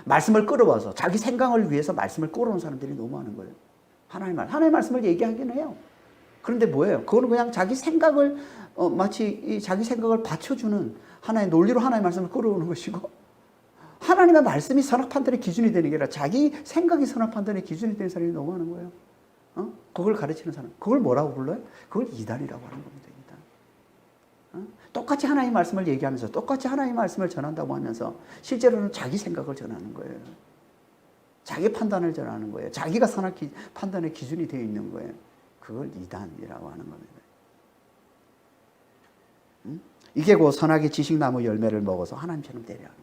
말씀을 끌어와서 자기 생각을 위해서 말씀을 끌어온 사람들이 너무 많은 거예요. 하나님의 말씀을 얘기하긴 해요. 그런데 뭐예요? 그거는 그냥 자기 생각을 마치 자기 생각을 받쳐주는 하나의 논리로 하나님의 말씀을 끌어오는 것이고, 하나님의 말씀이 선악 판단의 기준이 되는 게 아니라 자기 생각이 선악 판단의 기준이 되는 사람이 너무 많은 거예요. 그걸 가르치는 사람, 그걸 뭐라고 불러요? 그걸 이단이라고 하는 겁니다. 이단. 똑같이 하나님의 말씀을 얘기하면서 똑같이 하나님의 말씀을 전한다고 하면서 실제로는 자기 생각을 전하는 거예요. 자기 판단을 전하는 거예요. 자기가 선악 판단의 기준이 되어 있는 거예요. 그걸 이단이라고 하는 겁니다. 이게 곧 선악의 지식나무 열매를 먹어서 하나님처럼 되려 하는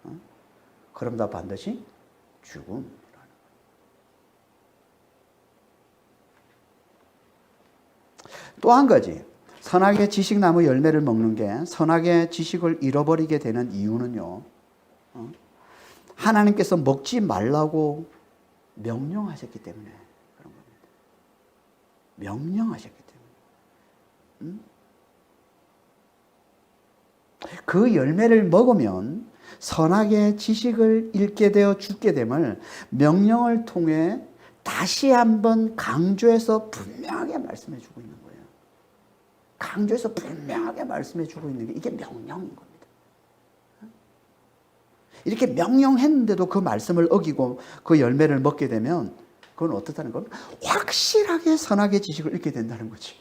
거예요. 그럼 다 반드시 죽음이라는 거예요. 또 한 가지, 선악의 지식나무 열매를 먹는 게 선악의 지식을 잃어버리게 되는 이유는요, 하나님께서 먹지 말라고 명령하셨기 때문에 그런 겁니다. 명령하셨기 때문에. 그 열매를 먹으면 선악의 지식을 잃게 되어 죽게 됨을 명령을 통해 다시 한번 강조해서 분명하게 말씀해 주고 있는 거예요. 강조해서 분명하게 말씀해 주고 있는 게 이게 명령인 겁니다. 이렇게 명령했는데도 그 말씀을 어기고 그 열매를 먹게 되면 그건 어떻다는 겁니까? 확실하게 선악의 지식을 잃게 된다는 거지.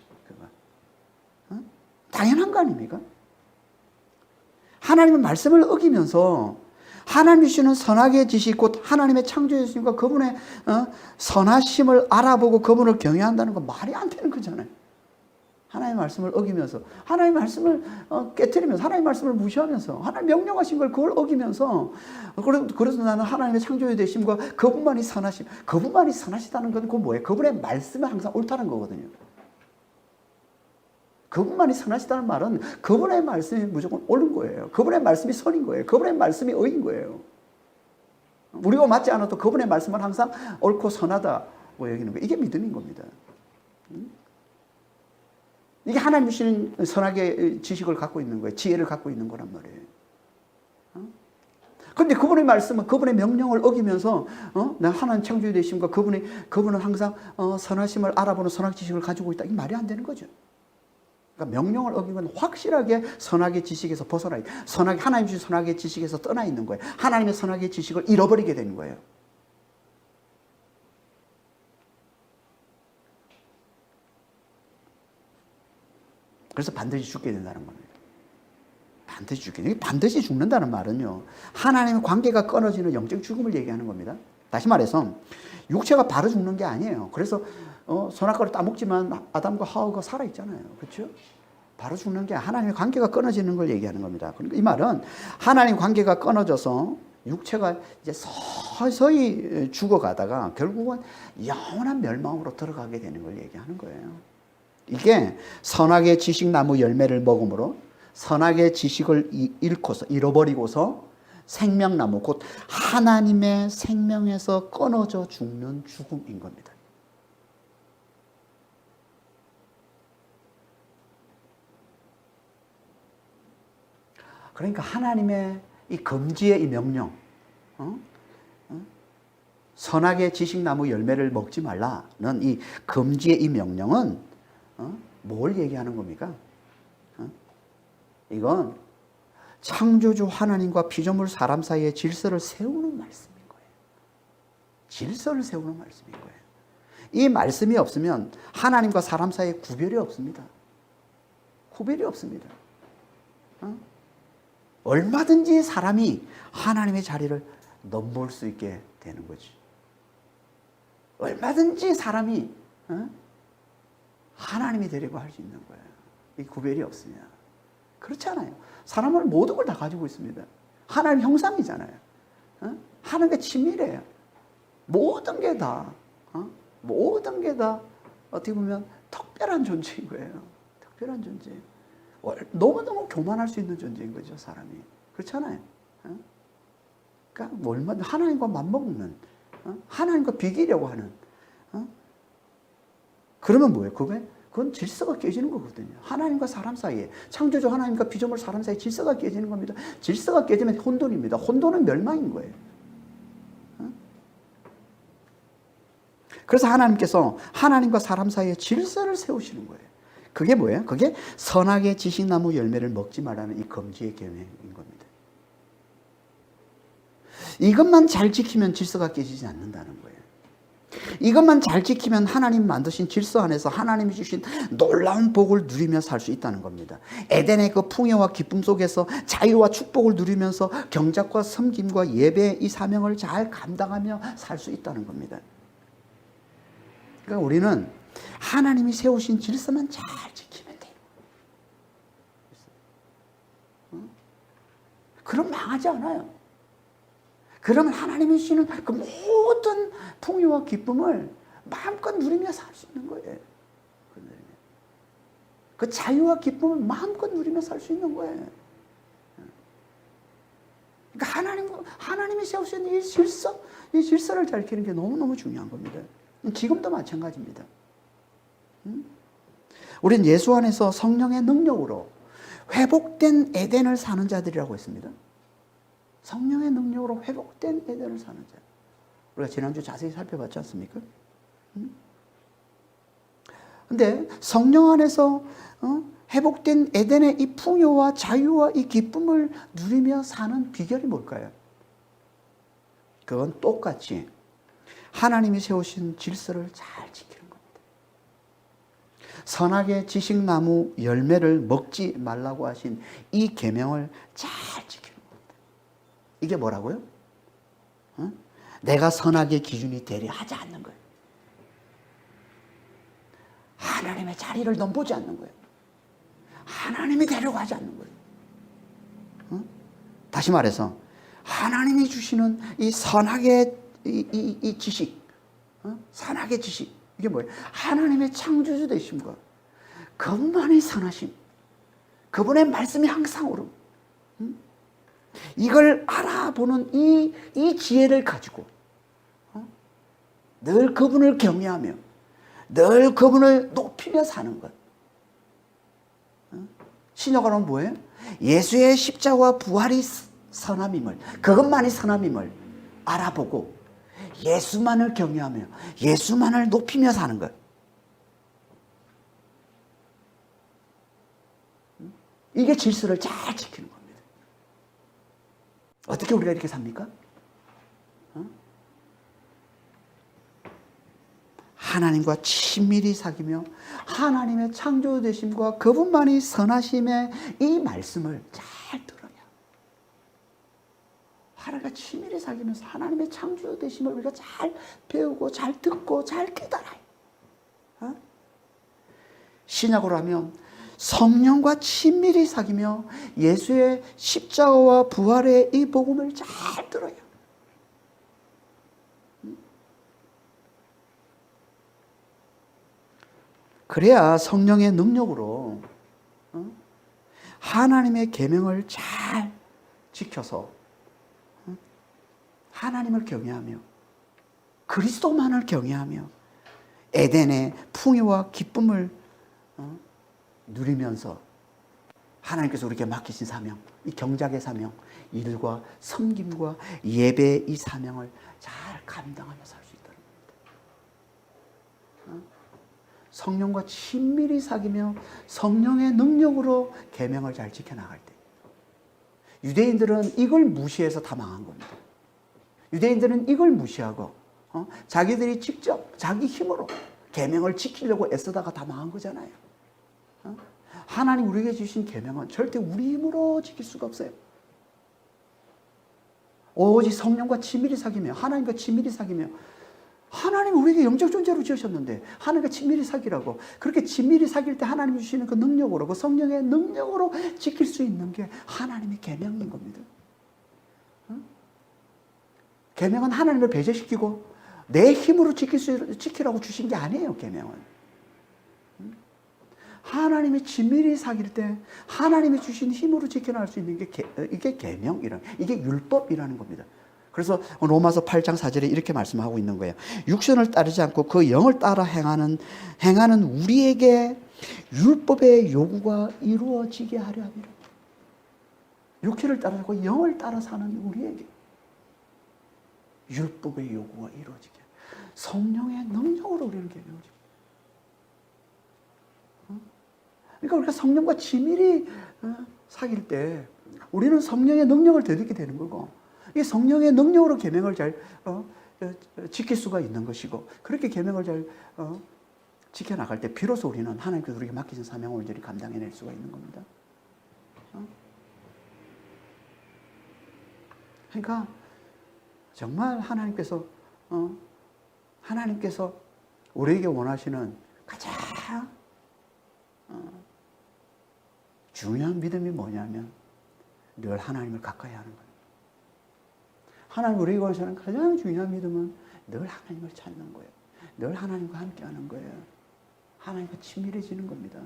당연한 거 아닙니까? 하나님의 말씀을 어기면서 하나님이 주시는 선악의 지식, 곧 하나님의 창조주님과 그분의 선하심을 알아보고 그분을 경외한다는 건 말이 안 되는 거잖아요. 하나님의 말씀을 어기면서, 하나님의 말씀을 깨트리면서, 하나님의 말씀을 무시하면서, 하나님 명령하신 걸 그걸 어기면서, 그래서 나는 하나님의 창조의 되심과 그분만이 선하심, 그분만이 선하시다는 건 그 뭐예요? 그분의 말씀이 항상 옳다는 거거든요. 그분만이 선하시다는 말은 그분의 말씀이 무조건 옳은 거예요. 그분의 말씀이 선인 거예요. 그분의 말씀이 의인 거예요. 우리가 맞지 않아도 그분의 말씀은 항상 옳고 선하다고 여기는 거예요. 이게 믿음인 겁니다. 이게 하나님 주시는 선악의 지식을 갖고 있는 거예요. 지혜를 갖고 있는 거란 말이에요. 그런데 그분의 말씀은 그분의 명령을 어기면서 내가 하나님 창조의 되심과 그분은 항상 선하심을 알아보는 선악 지식을 가지고 있다. 이게 말이 안 되는 거죠. 그러니까 명령을 어기면 확실하게 선악의 지식에서 벗어나 있다. 하나님 주신 선악의 지식에서 떠나 있는 거예요. 하나님의 선악의 지식을 잃어버리게 되는 거예요. 그래서 반드시 죽게 된다는 겁니다. 반드시 죽게 된다. 반드시 죽는다는 말은요, 하나님의 관계가 끊어지는 영적 죽음을 얘기하는 겁니다. 다시 말해서 육체가 바로 죽는 게 아니에요. 그래서 선악과를 따먹지만 아담과 하와가 살아있잖아요. 그렇죠? 바로 죽는 게 하나님의 관계가 끊어지는 걸 얘기하는 겁니다. 그러니까 이 말은 하나님 관계가 끊어져서 육체가 이제 서서히 죽어가다가 결국은 영원한 멸망으로 들어가게 되는 걸 얘기하는 거예요. 이게 선악의 지식나무 열매를 먹음으로 선악의 지식을 잃어버리고서 생명나무, 곧 하나님의 생명에서 끊어져 죽는 죽음인 겁니다. 그러니까 하나님의 이 금지의 이 명령, 선악의 지식나무 열매를 먹지 말라는 이 금지의 이 명령은 뭘 얘기하는 겁니까? 이건 창조주 하나님과 피조물 사람 사이의 질서를 세우는 말씀인 거예요. 질서를 세우는 말씀인 거예요. 이 말씀이 없으면 하나님과 사람 사이에 구별이 없습니다. 구별이 없습니다. 얼마든지 사람이 하나님의 자리를 넘볼 수 있게 되는 거지. 얼마든지 사람이 하나님이 되려고 할 수 있는 거예요. 이 구별이 없으면. 그렇잖아요. 사람은 모든 걸 다 가지고 있습니다. 하나님 형상이잖아요. 하나님과 친밀해요. 모든 게 다, 모든 게 다 어떻게 보면 특별한 존재인 거예요. 특별한 존재. 너무너무 교만할 수 있는 존재인 거죠, 사람이. 그렇잖아요. 그러니까 얼마나 하나님과 맞먹는, 하나님과 비기려고 하는, 그러면 뭐예요? 그건 질서가 깨지는 거거든요. 하나님과 사람 사이에, 창조주 하나님과 피조물 사람 사이에 질서가 깨지는 겁니다. 질서가 깨지면 혼돈입니다. 혼돈은 멸망인 거예요. 그래서 하나님께서 하나님과 사람 사이에 질서를 세우시는 거예요. 그게 뭐예요? 그게 선악의 지식나무 열매를 먹지 말라는 이 금지의 계명인 겁니다. 이것만 잘 지키면 질서가 깨지지 않는다는 거예요. 이것만 잘 지키면 하나님 만드신 질서 안에서 하나님이 주신 놀라운 복을 누리며 살 수 있다는 겁니다. 에덴의 그 풍요와 기쁨 속에서 자유와 축복을 누리면서 경작과 섬김과 예배의 이 사명을 잘 감당하며 살 수 있다는 겁니다. 그러니까 우리는 하나님이 세우신 질서만 잘 지키면 돼요. 그럼 망하지 않아요. 그러면 하나님이 주시는 그 모든 풍요와 기쁨을 마음껏 누리며 살 수 있는 거예요. 그 자유와 기쁨을 마음껏 누리며 살 수 있는 거예요. 그러니까 하나님이 세우신 이 질서를 잘 지키는 게 너무너무 중요한 겁니다. 지금도 마찬가지입니다. 우린 예수 안에서 성령의 능력으로 회복된 에덴을 사는 자들이라고 했습니다. 성령의 능력으로 회복된 에덴을 사는 자. 우리가 지난주 자세히 살펴봤지 않습니까? 근데 성령 안에서 회복된 에덴의 이 풍요와 자유와 이 기쁨을 누리며 사는 비결이 뭘까요? 그건 똑같이 하나님이 세우신 질서를 잘 지키는 겁니다. 선악의 지식나무 열매를 먹지 말라고 하신 이 계명을 잘 지키는 겁니다. 이게 뭐라고요? 내가 선악의 기준이 되려 하지 않는 거예요. 하나님의 자리를 넘보지 않는 거예요. 하나님이 데려가지 않는 거예요. 다시 말해서 하나님이 주시는 이 선악의 이 지식, 선악의 지식, 이게 뭐예요? 하나님의 창조주 되심과 그분만의 선하심, 그분의 말씀이 항상 옳음, 이걸 알아보는 이 지혜를 가지고 늘 그분을 경외하며 늘 그분을 높이며 사는 것. 신약으로는 뭐예요? 예수의 십자가와 부활이 선함임을, 그것만이 선함임을 알아보고 예수만을 경외하며 예수만을 높이며 사는 것. 이게 질서를 잘 지키는 겁니다. 어떻게 우리가 이렇게 삽니까? 하나님과 친밀히 사귀며 하나님의 창조되심과 그분만이 선하심의 이 말씀을 잘 들어야, 하나님과 친밀히 사귀면서 하나님의 창조되심을 우리가 잘 배우고 잘 듣고 잘 깨달아요. 신약으로 하면 성령과 친밀히 사귀며 예수의 십자가와 부활의 이 복음을 잘 들어요. 그래야 성령의 능력으로 하나님의 계명을 잘 지켜서 하나님을 경외하며 그리스도만을 경외하며 에덴의 풍요와 기쁨을 누리면서 하나님께서 우리에게 맡기신 사명, 이 경작의 사명, 일과 섬김과 예배의 이 사명을 잘 감당하며 살 수 있다는 겁니다. 성령과 친밀히 사귀며 성령의 능력으로 계명을 잘 지켜나갈 때, 유대인들은 이걸 무시해서 다 망한 겁니다. 유대인들은 이걸 무시하고 자기들이 직접 자기 힘으로 계명을 지키려고 애쓰다가 다 망한 거잖아요. 하나님 우리에게 주신 계명은 절대 우리 힘으로 지킬 수가 없어요. 오직 성령과 친밀히 사귀며 하나님과 친밀히 사귀며, 하나님 우리에게 영적 존재로 지으셨는데 하나님과 친밀히 사귀라고, 그렇게 친밀히 사귈 때 하나님이 주시는 그 능력으로, 그 성령의 능력으로 지킬 수 있는 게 하나님의 계명인 겁니다. 계명은 하나님을 배제시키고 내 힘으로 지키라고 주신 게 아니에요. 계명은 하나님이 친밀히 사귈 때 하나님이 주신 힘으로 지켜나갈 수 있는 게 이게 계명이라는, 이게 율법이라는 겁니다. 그래서 로마서 8장 4절에 이렇게 말씀하고 있는 거예요. 육신을 따르지 않고 그 영을 따라 행하는 우리에게 율법의 요구가 이루어지게 하려 함이라. 육신을 따르고 영을 따라 사는 우리에게 율법의 요구가 이루어지게, 성령의 능력으로 우리는 이루어지게. 그러니까 우리가 성령과 친밀히 사귈 때 우리는 성령의 능력을 되찾게 되는 거고, 이 성령의 능력으로 계명을 잘 지킬 수가 있는 것이고, 그렇게 계명을 잘 지켜나갈 때 비로소 우리는 하나님께서 우리에게 맡기신 사명을 온전히 감당해낼 수가 있는 겁니다. 그러니까 정말 하나님께서 우리에게 원하시는 가장 중요한 믿음이 뭐냐면 늘 하나님을 가까이 하는 거예요. 하나님 우리에게 원하시는 가장 중요한 믿음은 늘 하나님을 찾는 거예요. 늘 하나님과 함께 하는 거예요. 하나님과 친밀해지는 겁니다.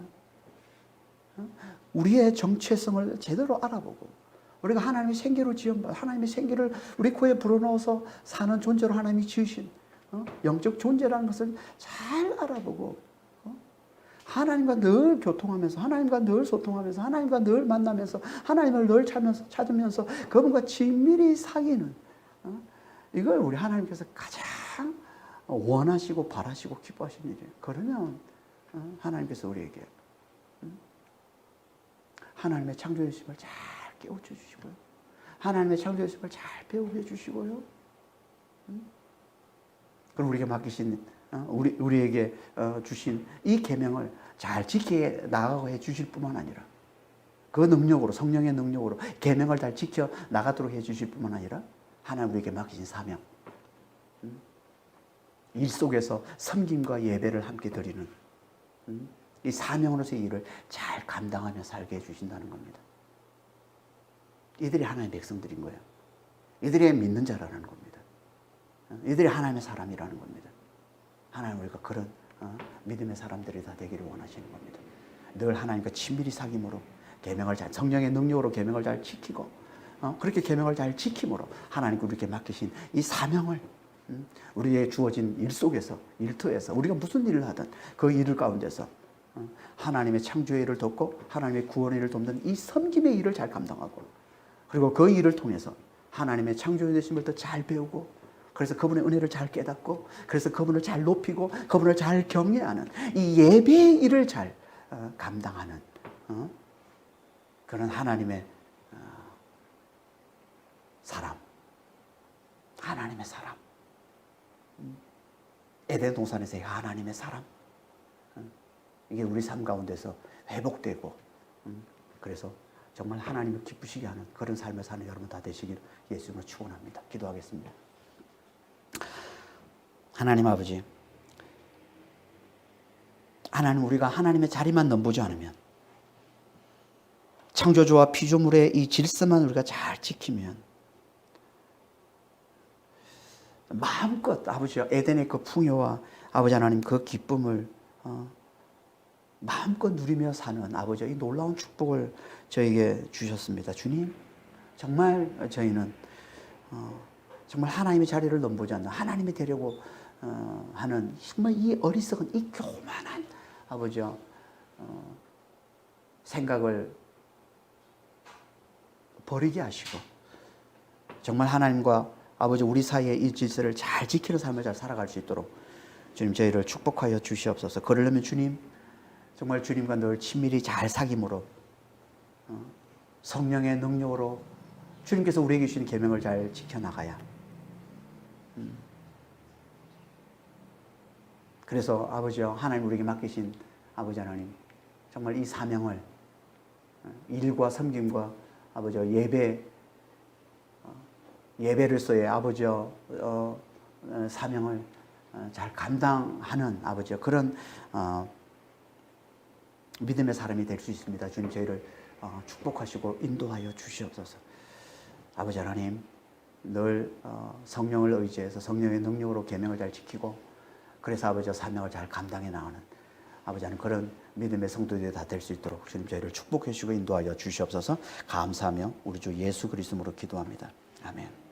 우리의 정체성을 제대로 알아보고, 우리가 하나님의 생기로 하나님의 생기를 우리 코에 불어넣어서 사는 존재로 하나님이 지으신 영적 존재라는 것을 잘 알아보고, 하나님과 늘 교통하면서, 하나님과 늘 소통하면서, 하나님과 늘 만나면서, 하나님을 늘 찾으면서 그분과 친밀히 사귀는, 이걸 우리 하나님께서 가장 원하시고 바라시고 기뻐하시는 일이에요. 그러면 하나님께서 우리에게 하나님의 창조주심을 잘 깨우쳐 주시고요, 하나님의 창조주심을 잘 배우게 해주시고요, 그리고 우리에게 맡기신 우리에게 주신 이 계명을 잘 지켜 나가고 해 주실 뿐만 아니라, 그 능력으로, 성령의 능력으로 계명을 잘 지켜 나가도록 해 주실 뿐만 아니라, 하나님 우리에게 맡기신 사명, 일 속에서 섬김과 예배를 함께 드리는 이 사명으로서의 일을 잘 감당하며 살게 해주신다는 겁니다. 이들이 하나님의 백성들인 거예요. 이들이 믿는 자라는 겁니다. 이들이 하나님의 사람이라는 겁니다. 하나님 우리가 그런 믿음의 사람들이 다 되기를 원하시는 겁니다. 늘 하나님과 친밀히 사귐으로 계명을 잘, 성령의 능력으로 계명을 잘 지키고 그렇게 계명을 잘 지킴으로 하나님께 우리에게 맡기신 이 사명을 우리의 주어진 일 속에서, 일터에서 우리가 무슨 일을 하든 그 일 가운데서 하나님의 창조의 일을 돕고 하나님의 구원의 일을 돕는 이 섬김의 일을 잘 감당하고, 그리고 그 일을 통해서 하나님의 창조의 되심을 더 잘 배우고, 그래서 그분의 은혜를 잘 깨닫고, 그래서 그분을 잘 높이고 그분을 잘 경외하는 이 예배의 일을 잘 감당하는 그런 하나님의 사람, 하나님의 사람, 에덴 동산에서의 하나님의 사람, 이게 우리 삶 가운데서 회복되고, 그래서 정말 하나님을 기쁘시게 하는 그런 삶을 사는 여러분 다 되시길 예수님으로 축원합니다. 기도하겠습니다. 하나님 아버지, 하나님 우리가 하나님의 자리만 넘보지 않으면, 창조주와 피조물의 이 질서만 우리가 잘 지키면 마음껏 아버지 에덴의 그 풍요와 아버지 하나님 그 기쁨을 마음껏 누리며 사는 아버지 이 놀라운 축복을 저에게 주셨습니다. 주님, 정말 저희는 정말 하나님의 자리를 넘보지 않는, 하나님이 되려고 하는 정말 이 어리석은 이 교만한 아버지 생각을 버리게 하시고, 정말 하나님과 아버지 우리 사이의 이 질서를 잘 지키는 삶을 잘 살아갈 수 있도록 주님 저희를 축복하여 주시옵소서. 그러려면 주님, 정말 주님과 늘 친밀히 잘 사귐으로 성령의 능력으로 주님께서 우리에게 주신 계명을 잘 지켜나가야, 그래서 아버지 하나님 우리에게 맡기신 아버지 하나님 정말 이 사명을 일과 섬김과 아버지 예배로서의 아버지 사명을 잘 감당하는 아버지 그런 믿음의 사람이 될 수 있습니다. 주님 저희를 축복하시고 인도하여 주시옵소서. 아버지 하나님 늘 성령을 의지해서 성령의 능력으로 계명을 잘 지키고, 그래서 아버지 사명을 잘 감당해 나가는 아버지 하나님 그런 믿음의 성도들이 다 될 수 있도록 주님 저희를 축복해 주시고 인도하여 주시옵소서. 감사하며 우리 주 예수 그리스도로 기도합니다. 아멘.